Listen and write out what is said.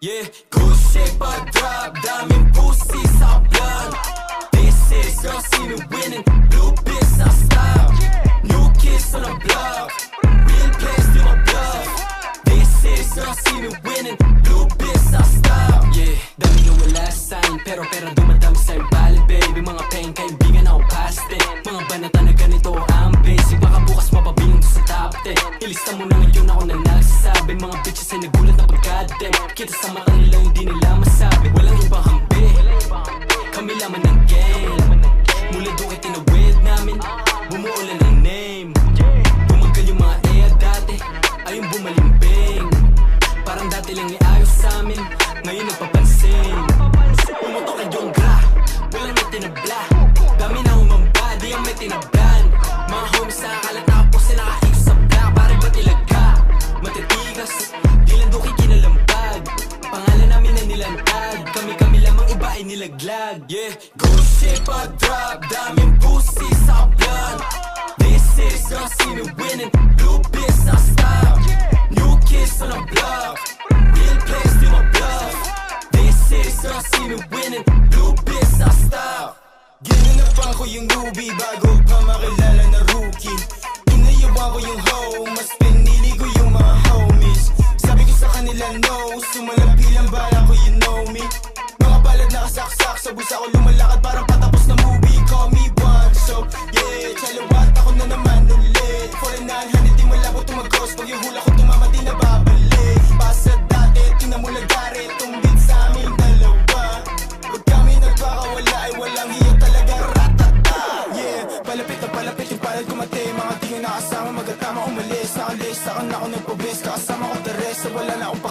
Yeah, good shape I drop, daming pussy sa blunt. This is girl see me winning, blue piss I stop. New kids on the block, real place to my bluff. This is girl see me winning, blue piss I stop. Yeah, dami na wala sign, pero dumadami sa'yo bali baby. Mga pain, kaibigan ako past it. Mga banata na ganito ang basic, baka bukas mapabilang to sa top 10. Ilista mo na ngayon ako na nagsasabi. Mga bitches ay nagulat na pagkadem. Kita sa mata nila hindi nila masabi. Walang ibang hambi, kami laman ng game. Mula doon kay tinawid namin, bumuo lang ng name. Bumagal yung mga air dati, ayun bumalimbing. Parang dati lang iayos sa amin, ngayon nagpapansin. Pumutok kay Jonggra, walang may tinabla. Dami na umamba, di ang may tinablan. Mga homies na akalat na kapos na nakaikot sa black. Parang ba't ilaga, matitigas, di lang doon kay kinalampag. Pangalan namin na nilantad, kami lamang iba ay nilaglag. Yeah, good shape I drop, daming pussy sa blunt. This is girl see me winning, blue piss I stop. New kids on the block, real place to my bluff. This is girl see me winning, blue piss I stop. Ginanapan ko yung newbie bago pa makilala na rookie. Inayawan ko yung hoe, mas pinili ko yung mga homies. Sabi ko sa kanila no, sumalampi lang bala ko you know me. Mga balad nakasaksak sa bulsa ko lumalakad parang patapos na movie. Call me one, so yeah, chalawat ako na naman ulit. For a 900 di malabo tumagos, pag yung hula ko tumama di na babalik. Pasa dati, tinamulagari, tumbit sa aming dalawa. Pag kami nagpakawala ay walang hiya talaga, ratata. Yeah, palapit yung palad kumate. Mga di ko nakasama, magatama umalis. Nakalis, saka na ako nagpabis. Kakasama ko the rest, wala na akong